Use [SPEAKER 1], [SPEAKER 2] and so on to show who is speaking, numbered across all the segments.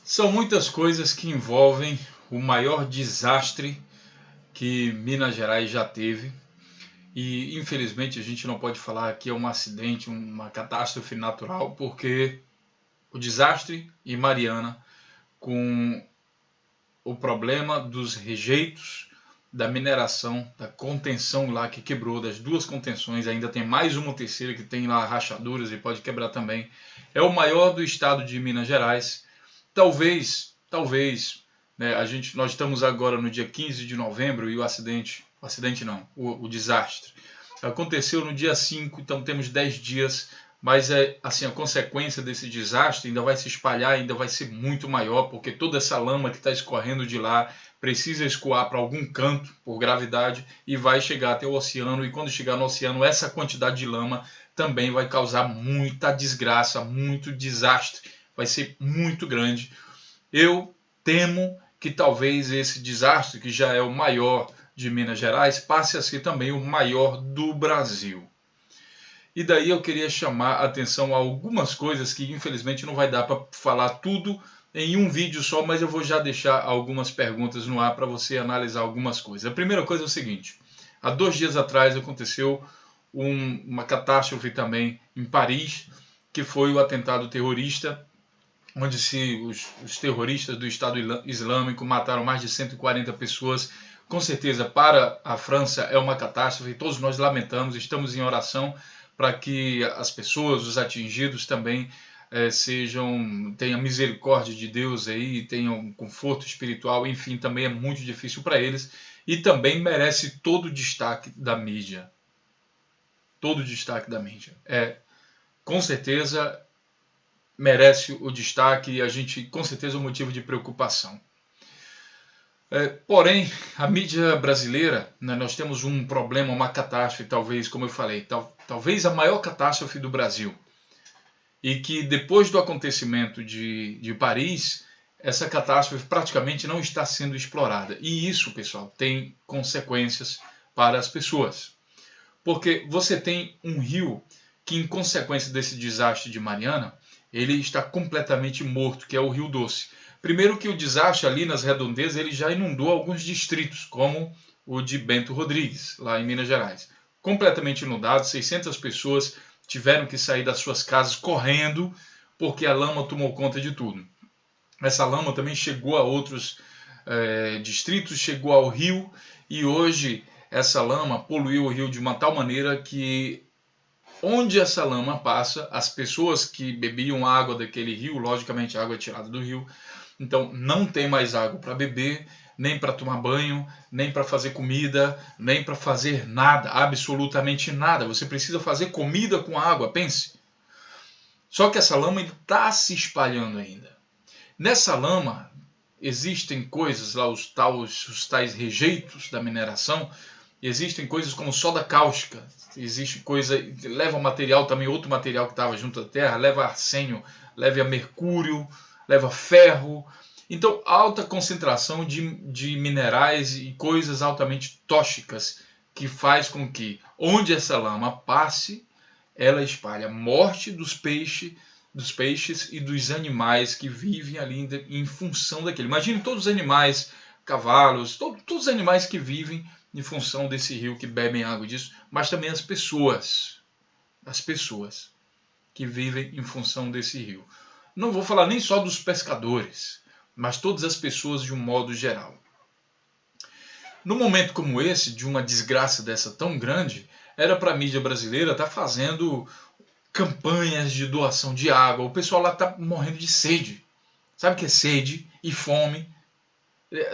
[SPEAKER 1] São muitas coisas que envolvem o maior desastre que Minas Gerais já teve. E infelizmente a gente não pode falar que é um acidente, uma catástrofe natural, porque o desastre em Mariana, com o problema dos rejeitos, da mineração, da contenção lá que quebrou, das duas contenções, ainda tem mais uma terceira que tem lá rachaduras e pode quebrar também, é o maior do estado de Minas Gerais. Talvez, né, nós estamos agora no dia 15 de novembro e o acidente não, o desastre aconteceu no dia 5, então temos 10 dias, mas assim, a consequência desse desastre ainda vai se espalhar, ainda vai ser muito maior, porque toda essa lama que está escorrendo de lá precisa escoar para algum canto por gravidade e vai chegar até o oceano, e quando chegar no oceano, essa quantidade de lama também vai causar muita desgraça, muito desastre, vai ser muito grande. Eu temo que talvez esse desastre, que já é o maior de Minas Gerais, passe a ser também o maior do Brasil. E daí eu queria chamar a atenção a algumas coisas que infelizmente não vai dar para falar tudo em um vídeo só, mas eu vou já deixar algumas perguntas no ar para você analisar algumas coisas. A primeira coisa é o seguinte: há 2 dias atrás aconteceu uma catástrofe também em Paris, que foi o atentado terrorista, onde os terroristas do Estado Islâmico mataram mais de 140 pessoas. Com certeza, para a França é uma catástrofe, todos nós lamentamos, estamos em oração para que as pessoas, os atingidos também tenham misericórdia de Deus aí, tenham um conforto espiritual, enfim, também é muito difícil para eles e também merece todo o destaque da mídia. Todo o destaque da mídia. Com certeza merece o destaque e a gente, com certeza, é um motivo de preocupação. Porém, a mídia brasileira, né, nós temos um problema, uma catástrofe, talvez, como eu falei, talvez a maior catástrofe do Brasil. E que depois do acontecimento de Paris, essa catástrofe praticamente não está sendo explorada. E isso, pessoal, tem consequências para as pessoas. Porque você tem um rio que, em consequência desse desastre de Mariana, ele está completamente morto, que é o Rio Doce. Primeiro que o desastre ali nas redondezas ele já inundou alguns distritos, como o de Bento Rodrigues, lá em Minas Gerais. Completamente inundado, 600 pessoas tiveram que sair das suas casas correndo, porque a lama tomou conta de tudo. Essa lama também chegou a outros distritos, chegou ao rio, e hoje essa lama poluiu o rio de uma tal maneira que onde essa lama passa, as pessoas que bebiam água daquele rio, logicamente a água é tirada do rio, então não tem mais água para beber, nem para tomar banho, nem para fazer comida, nem para fazer nada, absolutamente nada. Você precisa fazer comida com água, pense. Só que essa lama está se espalhando ainda. Nessa lama existem coisas lá, os tais rejeitos da mineração. Existem coisas como soda cáustica, existe coisa, leva material também, outro material que estava junto à terra, leva arsênio, leva mercúrio, leva ferro. Então, alta concentração de minerais e coisas altamente tóxicas que faz com que, onde essa lama passe, ela espalha a morte dos peixes e dos animais que vivem ali em função daquilo. Imagine todos os animais, cavalos, todos os animais que vivem em função desse rio, que bebem água disso, mas também as pessoas que vivem em função desse rio. Não vou falar nem só dos pescadores, mas todas as pessoas de um modo geral. No momento como esse, de uma desgraça dessa tão grande, era para a mídia brasileira estar fazendo campanhas de doação de água. O pessoal lá está morrendo de sede. Sabe o que é sede e fome?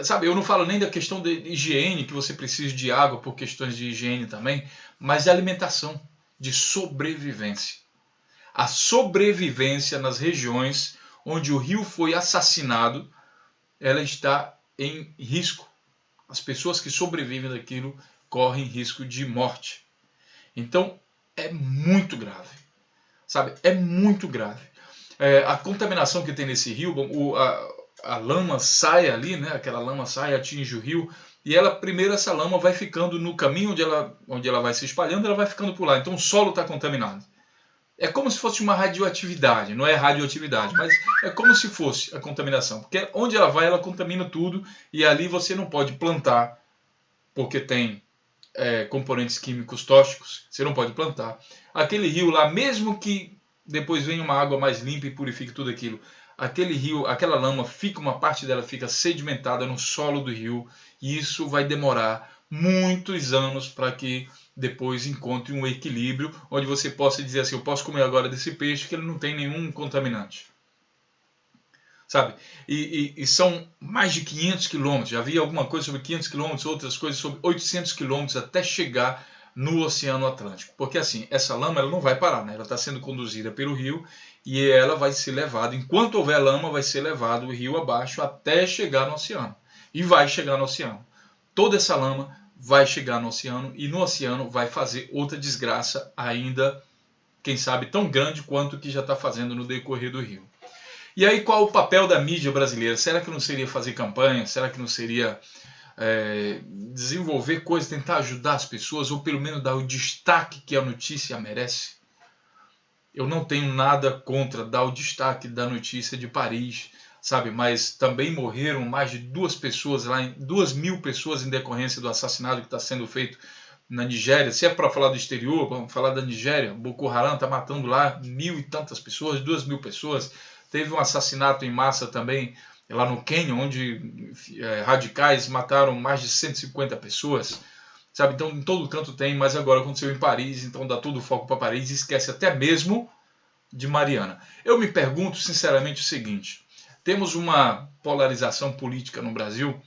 [SPEAKER 1] Sabe, eu não falo nem da questão de higiene, que você precisa de água por questões de higiene também, mas de alimentação, de sobrevivência. A sobrevivência nas regiões onde o rio foi assassinado, ela está em risco. As pessoas que sobrevivem daquilo correm risco de morte. Então, é muito grave. Sabe, é muito grave. A contaminação que tem nesse rio, a lama sai ali, né? Aquela lama sai, atinge o rio, e primeiro essa lama vai ficando no caminho onde ela vai se espalhando, ela vai ficando por lá. Então o solo está contaminado. é como se fosse uma radioatividade, não é radioatividade, mas é como se fosse a contaminação, porque onde ela vai, ela contamina tudo e ali você não pode plantar, porque tem componentes químicos tóxicos, você não pode plantar. Aquele rio lá, mesmo que depois venha uma água mais limpa e purifique tudo aquilo, aquele rio, aquela lama, uma parte dela fica sedimentada no solo do rio e isso vai demorar muitos anos para que depois encontre um equilíbrio onde você possa dizer assim, eu posso comer agora desse peixe que ele não tem nenhum contaminante. Sabe? E são mais de 500 quilômetros. Já havia alguma coisa sobre 500 quilômetros, outras coisas sobre 800 quilômetros até chegar no Oceano Atlântico. Porque assim, essa lama ela não vai parar, né? Ela está sendo conduzida pelo rio e ela vai ser levada, enquanto houver lama, vai ser levado o rio abaixo até chegar no oceano. E vai chegar no oceano. Toda essa lama vai chegar no oceano e no oceano vai fazer outra desgraça ainda, quem sabe, tão grande quanto o que já está fazendo no decorrer do rio. E aí qual o papel da mídia brasileira? Será que não seria fazer campanha? Será que não seria desenvolver coisas, tentar ajudar as pessoas, ou pelo menos dar o destaque que a notícia merece? Eu não tenho nada contra dar o destaque da notícia de Paris, sabe? Mas também morreram mais de 2 mil pessoas em decorrência do assassinato que está sendo feito na Nigéria. Se é para falar do exterior, vamos falar da Nigéria. Boko Haram está matando lá 1.000 e tantas pessoas, 2.000 pessoas. Teve um assassinato em massa também lá no Quênia, onde radicais mataram mais de 150 pessoas. Sabe? Então, em todo canto tem, mas agora aconteceu em Paris, então dá todo o foco para Paris e esquece até mesmo de Mariana. Eu me pergunto, sinceramente, o seguinte: temos uma polarização política no Brasil,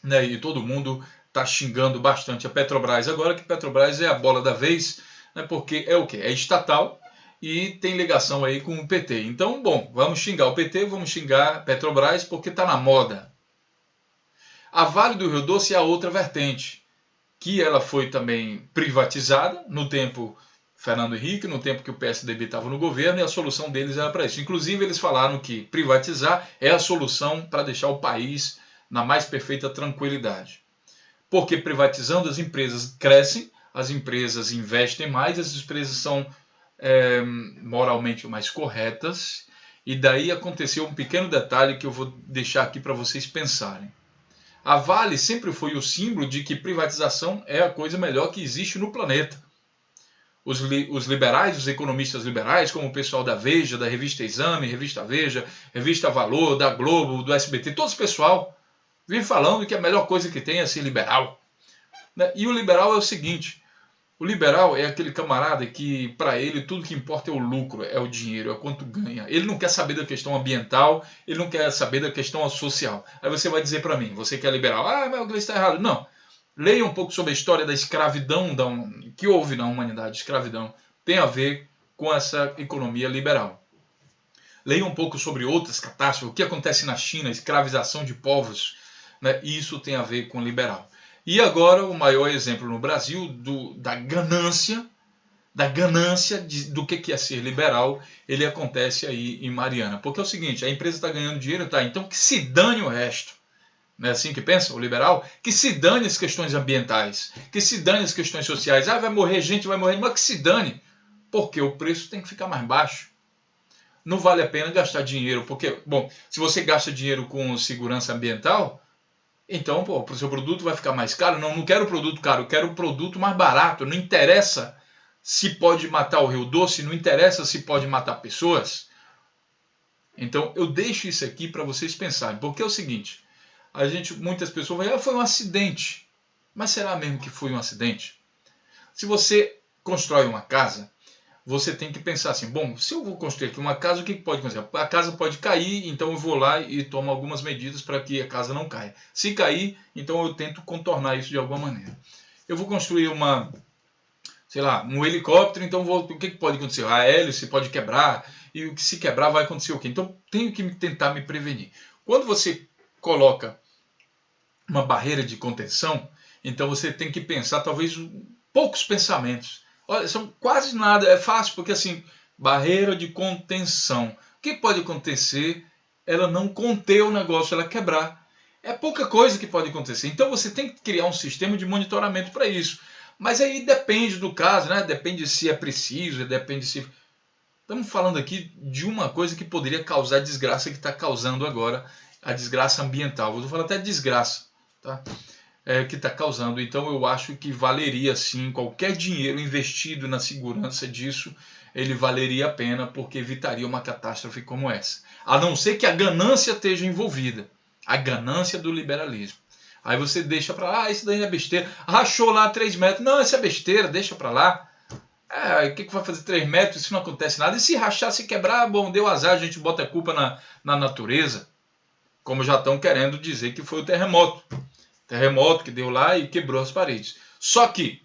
[SPEAKER 1] né, e todo mundo está xingando bastante a Petrobras agora, que Petrobras é a bola da vez, né, porque é o quê? É estatal e tem ligação aí com o PT. Então, bom, vamos xingar o PT, vamos xingar a Petrobras porque está na moda. A Vale do Rio Doce é a outra vertente, que ela foi também privatizada no tempo Fernando Henrique, no tempo que o PSDB estava no governo, e a solução deles era para isso. Inclusive, eles falaram que privatizar é a solução para deixar o país na mais perfeita tranquilidade. Porque privatizando as empresas crescem, as empresas investem mais, as empresas são moralmente mais corretas, e daí aconteceu um pequeno detalhe que eu vou deixar aqui para vocês pensarem. A Vale sempre foi o símbolo de que privatização é a coisa melhor que existe no planeta. Os liberais, os economistas liberais, como o pessoal da Veja, da Revista Exame, Revista Veja, Revista Valor, da Globo, do SBT, todo esse pessoal vive falando que a melhor coisa que tem é ser liberal. E o liberal é o seguinte: o liberal é aquele camarada que, para ele, tudo que importa é o lucro, é o dinheiro, é quanto ganha. Ele não quer saber da questão ambiental, ele não quer saber da questão social. Aí você vai dizer para mim, você que é liberal, mas o Gleice está errado. Não. Leia um pouco sobre a história da escravidão que houve na humanidade. Escravidão tem a ver com essa economia liberal. Leia um pouco sobre outras catástrofes, o que acontece na China, escravização de povos, né? Isso tem a ver com liberal. E agora o maior exemplo no Brasil da ganância do que é ser liberal, ele acontece aí em Mariana. Porque é o seguinte, a empresa está ganhando dinheiro, tá? Então que se dane o resto. Não é assim que pensa o liberal? Que se dane as questões ambientais, que se dane as questões sociais. Vai morrer gente, vai morrer, mas que se dane, porque o preço tem que ficar mais baixo. Não vale a pena gastar dinheiro, porque, bom, se você gasta dinheiro com segurança ambiental, então, o seu produto vai ficar mais caro. Não quero produto caro, eu quero produto mais barato. Não interessa se pode matar o Rio Doce, não interessa se pode matar pessoas. Então, eu deixo isso aqui para vocês pensarem, porque é o seguinte: muitas pessoas vão foi um acidente. Mas será mesmo que foi um acidente? Se você constrói uma casa, você tem que pensar assim, bom, se eu vou construir aqui uma casa, o que pode acontecer? A casa pode cair, então eu vou lá e tomo algumas medidas para que a casa não caia. Se cair, então eu tento contornar isso de alguma maneira. Eu vou construir um helicóptero, então o que pode acontecer? A hélice pode quebrar, e se quebrar vai acontecer o quê? Então tenho que tentar me prevenir. Quando você coloca uma barreira de contenção, então você tem que pensar talvez poucos pensamentos. Olha, são quase nada, é fácil, porque assim, barreira de contenção. O que pode acontecer? Ela não conter o negócio, ela quebrar. É pouca coisa que pode acontecer. Então você tem que criar um sistema de monitoramento para isso. Mas aí depende do caso, né? Depende se é preciso, depende se... Estamos falando aqui de uma coisa que poderia causar a desgraça que está causando agora, a desgraça ambiental. Vou falar até desgraça, tá? Que está causando. Então eu acho que valeria sim, qualquer dinheiro investido na segurança disso, ele valeria a pena, porque evitaria uma catástrofe como essa. A não ser que a ganância esteja envolvida. A ganância do liberalismo. Aí você deixa para lá, isso daí é besteira. Rachou lá 3 metros. Não, isso é besteira, deixa para lá. O que vai fazer 3 metros? Isso não acontece nada. E se rachar, se quebrar, bom, deu azar, a gente bota a culpa na natureza. Como já estão querendo dizer que foi o terremoto. Terremoto que deu lá e quebrou as paredes. Só que,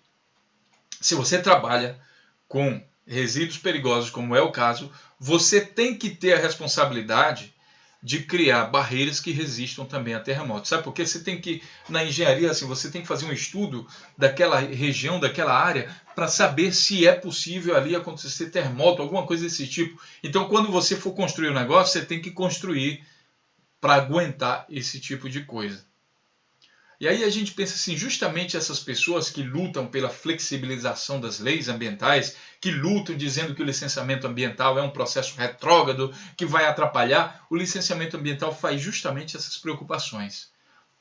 [SPEAKER 1] se você trabalha com resíduos perigosos, como é o caso, você tem que ter a responsabilidade de criar barreiras que resistam também a terremotos. Sabe por quê? Você tem que, na engenharia, assim, você tem que fazer um estudo daquela região, daquela área, para saber se é possível ali acontecer terremoto, alguma coisa desse tipo. Então, quando você for construir um negócio, você tem que construir para aguentar esse tipo de coisa. E aí a gente pensa assim, justamente essas pessoas que lutam pela flexibilização das leis ambientais, que lutam dizendo que o licenciamento ambiental é um processo retrógrado, que vai atrapalhar, o licenciamento ambiental faz justamente essas preocupações.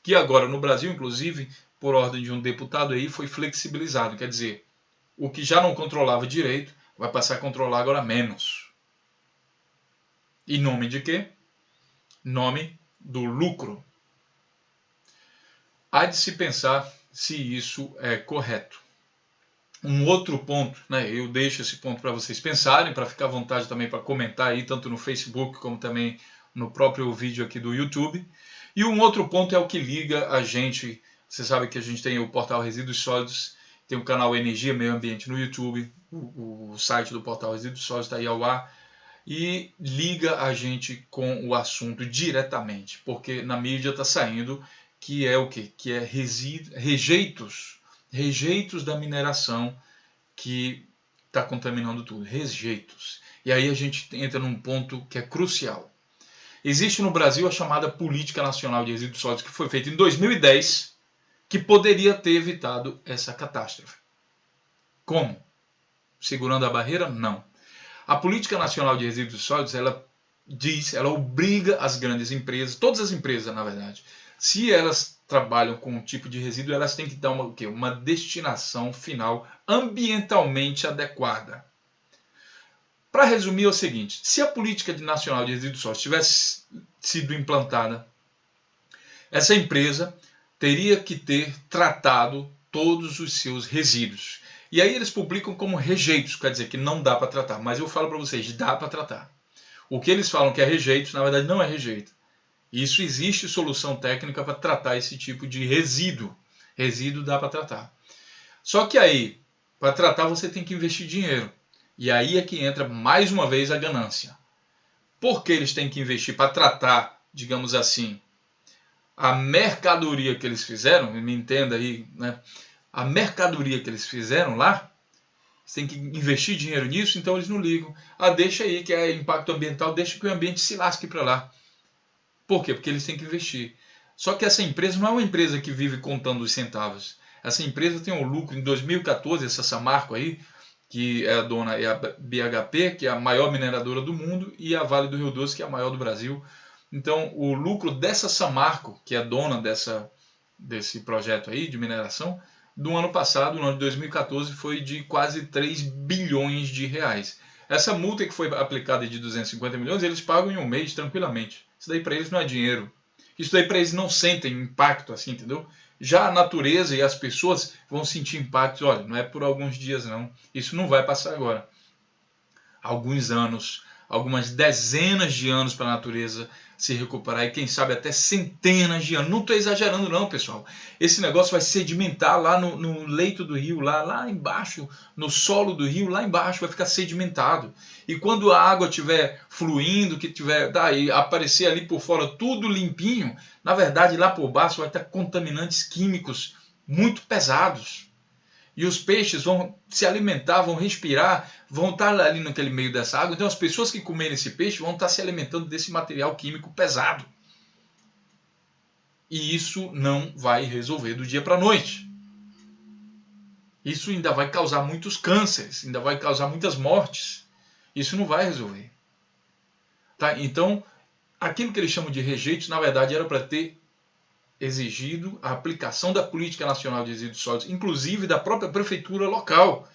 [SPEAKER 1] Que agora no Brasil, inclusive, por ordem de um deputado aí, foi flexibilizado. Quer dizer, o que já não controlava direito, vai passar a controlar agora menos. Em nome de quê? Nome do lucro. Há de se pensar se isso é correto. Um outro ponto, né, eu deixo esse ponto para vocês pensarem, para ficar à vontade também para comentar aí, tanto no Facebook como também no próprio vídeo aqui do YouTube. E um outro ponto é o que liga a gente. Você sabe que a gente tem o portal Resíduos Sólidos, tem o canal Energia Meio Ambiente no YouTube, o site do portal Resíduos Sólidos está aí ao ar, e liga a gente com o assunto diretamente, porque na mídia está saindo que é o quê? Que é rejeitos da mineração que está contaminando tudo. Rejeitos. E aí a gente entra num ponto que é crucial. Existe no Brasil a chamada Política Nacional de Resíduos Sólidos, que foi feita em 2010, que poderia ter evitado essa catástrofe. Como? Segurando a barreira? Não. A Política Nacional de Resíduos Sólidos, ela obriga as grandes empresas, todas as empresas, na verdade, se elas trabalham com um tipo de resíduo, elas têm que dar uma destinação final ambientalmente adequada. Para resumir, é o seguinte: se a Política Nacional de Resíduos Sólidos tivesse sido implantada, essa empresa teria que ter tratado todos os seus resíduos. E aí eles publicam como rejeitos, quer dizer que não dá para tratar. Mas eu falo para vocês, dá para tratar. O que eles falam que é rejeitos, na verdade não é rejeito. Isso existe solução técnica para tratar esse tipo de resíduo. Resíduo dá para tratar. Só que aí, para tratar você tem que investir dinheiro. E aí é que entra mais uma vez a ganância. Por que eles têm que investir para tratar, digamos assim, a mercadoria que eles fizeram? Me entenda aí, né? A mercadoria que eles fizeram lá, você tem que investir dinheiro nisso, então eles não ligam. Deixa aí que é impacto ambiental, deixa que o ambiente se lasque para lá. Por quê? Porque eles têm que investir. Só que essa empresa não é uma empresa que vive contando os centavos. Essa empresa tem um lucro. Em 2014, essa Samarco aí, que é a dona é a BHP, que é a maior mineradora do mundo, e a Vale do Rio Doce, que é a maior do Brasil. Então, o lucro dessa Samarco, que é a dona desse projeto aí de mineração, do ano passado, no ano de 2014, foi de quase 3 bilhões de reais. Essa multa que foi aplicada de 250 milhões, eles pagam em um mês tranquilamente. Isso daí para eles não é dinheiro. Isso daí para eles não sentem impacto assim, entendeu? Já a natureza e as pessoas vão sentir impactos. Olha, não é por alguns dias não. Isso não vai passar agora. Alguns anos, algumas dezenas de anos para a natureza se recuperar e quem sabe até centenas de anos. Não estou exagerando não, pessoal. Esse negócio vai sedimentar lá no leito do rio, lá embaixo, no solo do rio, lá embaixo vai ficar sedimentado. E quando a água estiver fluindo, que tiver e aparecer ali por fora tudo limpinho, na verdade lá por baixo vai estar contaminantes químicos muito pesados. E os peixes vão se alimentar, vão respirar, vão estar ali naquele meio dessa água. Então as pessoas que comerem esse peixe vão estar se alimentando desse material químico pesado. E isso não vai resolver do dia para a noite. Isso ainda vai causar muitos cânceres, ainda vai causar muitas mortes. Isso não vai resolver. Tá? Então, aquilo que eles chamam de rejeitos, na verdade, era para ter exigido a aplicação da Política Nacional de Resíduos Sólidos, inclusive da própria prefeitura local,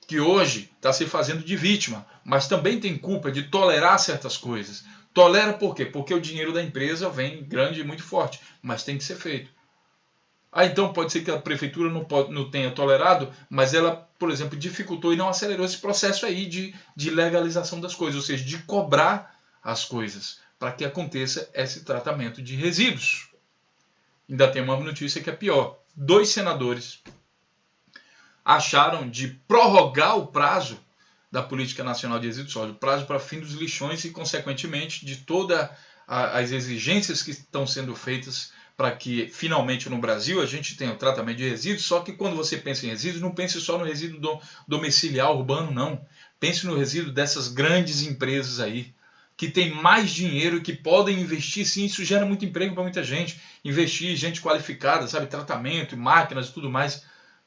[SPEAKER 1] que hoje está se fazendo de vítima, mas também tem culpa de tolerar certas coisas. Tolera por quê? Porque o dinheiro da empresa vem grande e muito forte, mas tem que ser feito. Então pode ser que a prefeitura não tenha tolerado, mas ela, por exemplo, dificultou e não acelerou esse processo aí de legalização das coisas, ou seja, de cobrar as coisas, para que aconteça esse tratamento de resíduos. Ainda tem uma notícia que é pior. 2 senadores acharam de prorrogar o prazo da Política Nacional de Resíduos Sólidos, o prazo para fim dos lixões e, consequentemente, de todas as exigências que estão sendo feitas para que, finalmente, no Brasil, a gente tenha o tratamento de resíduos. Só que quando você pensa em resíduos, não pense só no resíduo domiciliar urbano, não. Pense no resíduo dessas grandes empresas aí, que tem mais dinheiro e que podem investir, sim, isso gera muito emprego para muita gente. Investir, gente qualificada, sabe, tratamento, máquinas e tudo mais.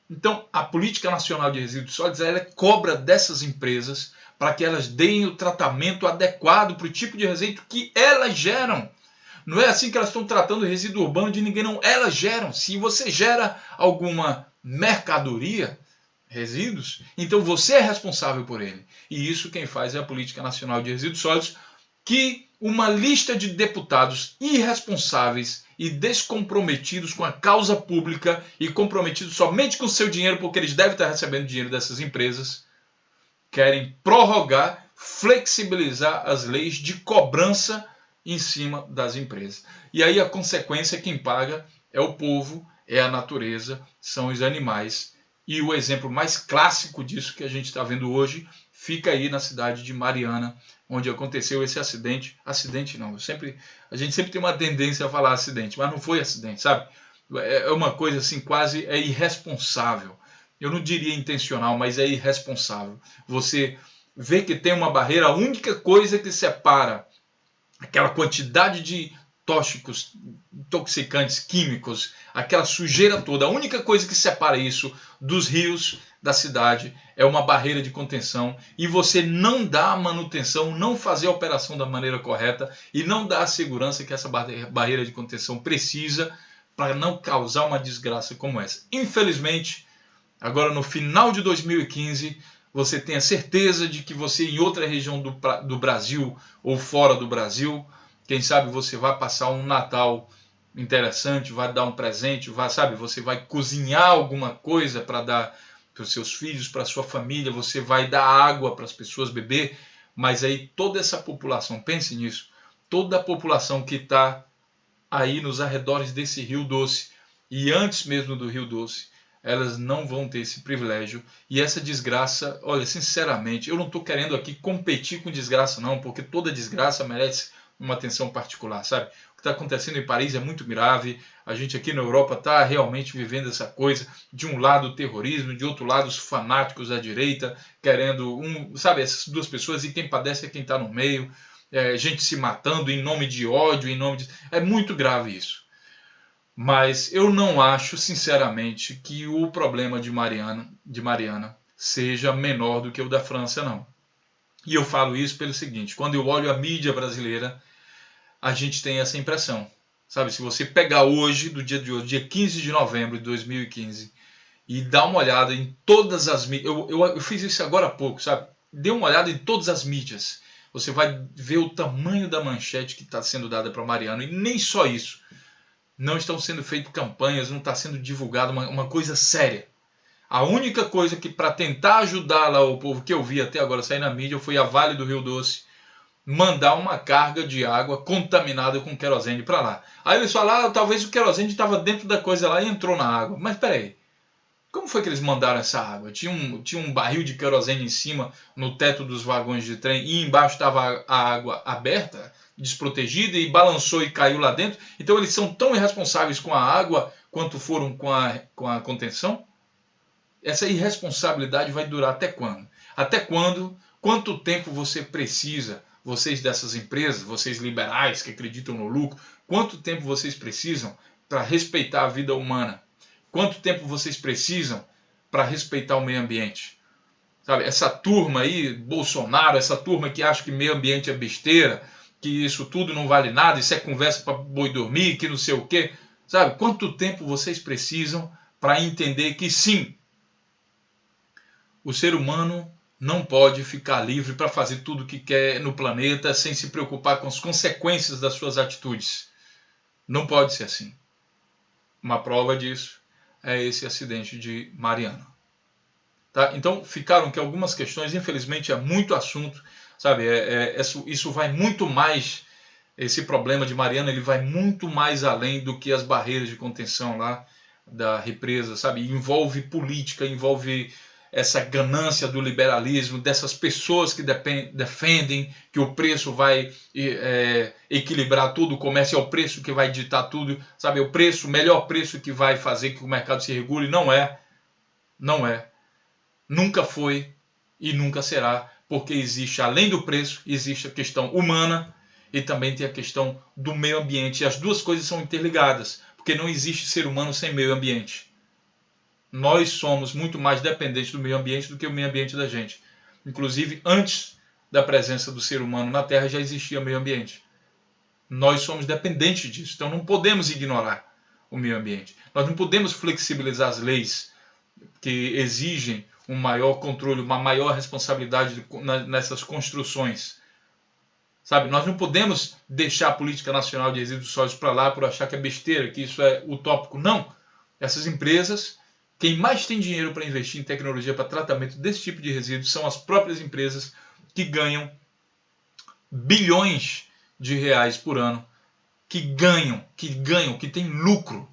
[SPEAKER 1] Então, a Política Nacional de Resíduos Sólidos, ela cobra dessas empresas para que elas deem o tratamento adequado para o tipo de resíduo que elas geram. Não é assim que elas estão tratando o resíduo urbano de ninguém, não. Elas geram. Se você gera alguma mercadoria, resíduos, então você é responsável por ele. E isso quem faz é a Política Nacional de Resíduos Sólidos, que uma lista de deputados irresponsáveis e descomprometidos com a causa pública e comprometidos somente com o seu dinheiro, porque eles devem estar recebendo dinheiro dessas empresas, querem prorrogar, flexibilizar as leis de cobrança em cima das empresas. E aí a consequência, quem paga é o povo, é a natureza, são os animais. E o exemplo mais clássico disso que a gente está vendo hoje fica aí na cidade de Mariana, onde aconteceu esse acidente. Acidente não, a gente sempre tem uma tendência a falar acidente, mas não foi acidente, sabe? É uma coisa assim, quase irresponsável. Eu não diria intencional, mas é irresponsável. Você vê que tem uma barreira, a única coisa que separa aquela quantidade de tóxicos, intoxicantes, químicos, aquela sujeira toda, a única coisa que separa isso dos rios da cidade é uma barreira de contenção, e você não dá a manutenção, não fazer a operação da maneira correta e não dá a segurança que essa barreira de contenção precisa para não causar uma desgraça como essa. Infelizmente, agora no final de 2015, você tenha certeza de que você em outra região do Brasil ou fora do Brasil, quem sabe você vai passar um Natal interessante, vai dar um presente, você vai cozinhar alguma coisa para dar para os seus filhos, para a sua família, você vai dar água para as pessoas beber, mas aí toda essa população, pense nisso, toda a população que está aí nos arredores desse Rio Doce e antes mesmo do Rio Doce, elas não vão ter esse privilégio. E essa desgraça, olha, sinceramente, eu não estou querendo aqui competir com desgraça não, porque toda desgraça merece uma atenção particular, sabe? O que está acontecendo em Paris é muito grave, a gente aqui na Europa está realmente vivendo essa coisa, de um lado o terrorismo, de outro lado os fanáticos da direita, querendo, essas duas pessoas, e quem padece é quem está no meio, gente se matando em nome de ódio, É muito grave isso. Mas eu não acho, sinceramente, que o problema de Mariana seja menor do que o da França, não. E eu falo isso pelo seguinte, quando eu olho a mídia brasileira, a gente tem essa impressão. Sabe, se você pegar hoje, do dia de hoje, dia 15 de novembro de 2015, e dar uma olhada em todas as mídias, eu fiz isso agora há pouco, sabe? Dê uma olhada em todas as mídias. Você vai ver o tamanho da manchete que está sendo dada para Mariana, e nem só isso. Não estão sendo feitas campanhas, não está sendo divulgada uma coisa séria. A única coisa que, para tentar ajudar lá o povo, que eu vi até agora sair na mídia, foi a Vale do Rio Doce mandar uma carga de água contaminada com querosene para lá. Aí eles falaram, talvez o querosene estava dentro da coisa lá e entrou na água. Mas peraí, como foi que eles mandaram essa água? Tinha um barril de querosene em cima, no teto dos vagões de trem, e embaixo estava a água aberta, desprotegida, e balançou e caiu lá dentro. Então eles são tão irresponsáveis com a água quanto foram com a contenção? Essa irresponsabilidade vai durar até quando? Até quando? Quanto tempo você precisa, vocês dessas empresas, vocês liberais que acreditam no lucro, quanto tempo vocês precisam para respeitar a vida humana? Quanto tempo vocês precisam para respeitar o meio ambiente? Sabe, essa turma aí, Bolsonaro, essa turma que acha que meio ambiente é besteira, que isso tudo não vale nada, isso é conversa para boi dormir, que não sei o quê. Sabe, quanto tempo vocês precisam para entender que sim, o ser humano não pode ficar livre para fazer tudo o que quer no planeta sem se preocupar com as consequências das suas atitudes. Não pode ser assim. Uma prova disso é esse acidente de Mariana. Tá? Então ficaram aqui algumas questões, infelizmente é muito assunto, sabe? Isso vai muito mais, esse problema de Mariana, ele vai muito mais além do que as barreiras de contenção lá da represa, sabe? Envolve política, envolve essa ganância do liberalismo, dessas pessoas que defendem que o preço vai equilibrar tudo, o comércio é o preço que vai ditar tudo, sabe? O preço, o melhor preço que vai fazer que o mercado se regule. Não é, não é. Nunca foi e nunca será, porque existe, além do preço, existe a questão humana e também tem a questão do meio ambiente. E as duas coisas são interligadas, porque não existe ser humano sem meio ambiente. Nós somos muito mais dependentes do meio ambiente do que o meio ambiente da gente. Inclusive, antes da presença do ser humano na Terra já existia meio ambiente. Nós somos dependentes disso, então não podemos ignorar o meio ambiente. Nós não podemos flexibilizar as leis que exigem um maior controle, uma maior responsabilidade nessas construções. Sabe, nós não podemos deixar a política nacional de resíduos sólidos para lá por achar que é besteira, que isso é utópico. Não. Essas empresas, quem mais tem dinheiro para investir em tecnologia para tratamento desse tipo de resíduos são as próprias empresas que ganham bilhões de reais por ano, que têm lucro.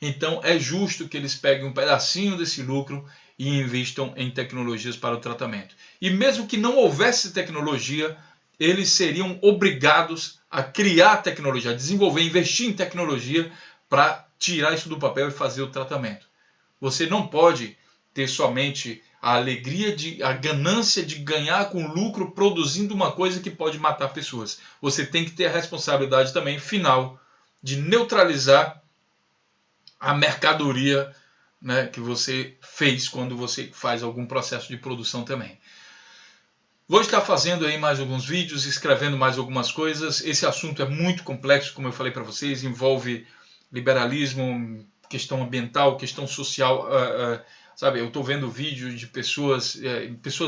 [SPEAKER 1] Então é justo que eles peguem um pedacinho desse lucro e investam em tecnologias para o tratamento. E mesmo que não houvesse tecnologia, eles seriam obrigados a criar tecnologia, a desenvolver, investir em tecnologia para tirar isso do papel e fazer o tratamento. Você não pode ter somente a alegria, a ganância de ganhar com lucro produzindo uma coisa que pode matar pessoas. Você tem que ter a responsabilidade também final de neutralizar a mercadoria, né, que você fez quando você faz algum processo de produção também. Vou estar fazendo aí mais alguns vídeos, escrevendo mais algumas coisas. Esse assunto é muito complexo, como eu falei para vocês, envolve liberalismo, questão ambiental, questão social. Sabe, eu estou vendo vídeos de pessoas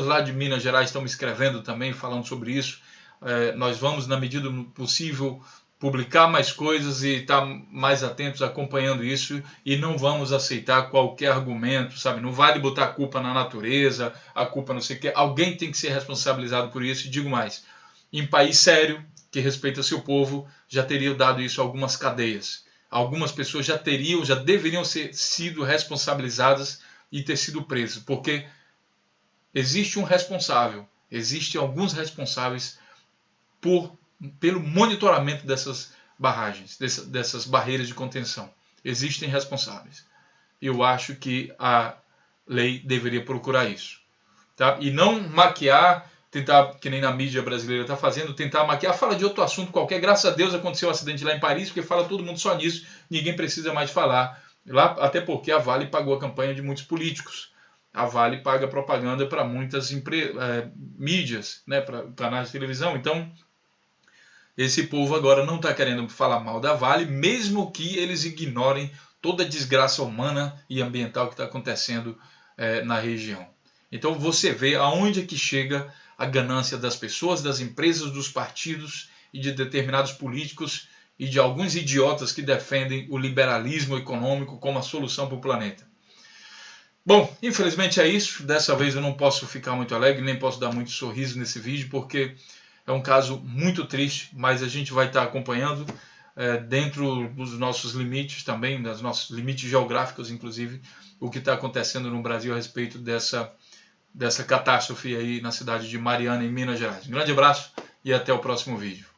[SPEAKER 1] lá de Minas Gerais estão me escrevendo também, falando sobre isso. Nós vamos, na medida do possível, publicar mais coisas e estar mais atentos acompanhando isso, e não vamos aceitar qualquer argumento, sabe? Não vale botar a culpa na natureza, a culpa não sei o que. Alguém tem que ser responsabilizado por isso. E digo mais, em país sério, que respeita seu povo, já teria dado isso a algumas cadeias. Algumas pessoas já deveriam ter sido responsabilizadas e ter sido presas, porque existe um responsável, existem alguns responsáveis pelo monitoramento dessas barragens, dessas barreiras de contenção. Existem responsáveis. Eu acho que a lei deveria procurar isso. Tá? E não maquiar, tentar, que nem na mídia brasileira está fazendo, tentar maquiar, fala de outro assunto qualquer. Graças a Deus aconteceu um acidente lá em Paris, porque fala todo mundo só nisso, ninguém precisa mais falar. Lá, até porque a Vale pagou a campanha de muitos políticos. A Vale paga propaganda para muitas mídias, né, para canais de televisão. Então, esse povo agora não está querendo falar mal da Vale, mesmo que eles ignorem toda a desgraça humana e ambiental que está acontecendo na região. Então você vê aonde é que chega a ganância das pessoas, das empresas, dos partidos e de determinados políticos e de alguns idiotas que defendem o liberalismo econômico como a solução para o planeta. Bom, infelizmente é isso. Dessa vez eu não posso ficar muito alegre, nem posso dar muito sorriso nesse vídeo, porque é um caso muito triste, mas a gente vai estar acompanhando dentro dos nossos limites também, dos nossos limites geográficos, inclusive, o que está acontecendo no Brasil a respeito dessa catástrofe aí na cidade de Mariana, em Minas Gerais. Um grande abraço e até o próximo vídeo.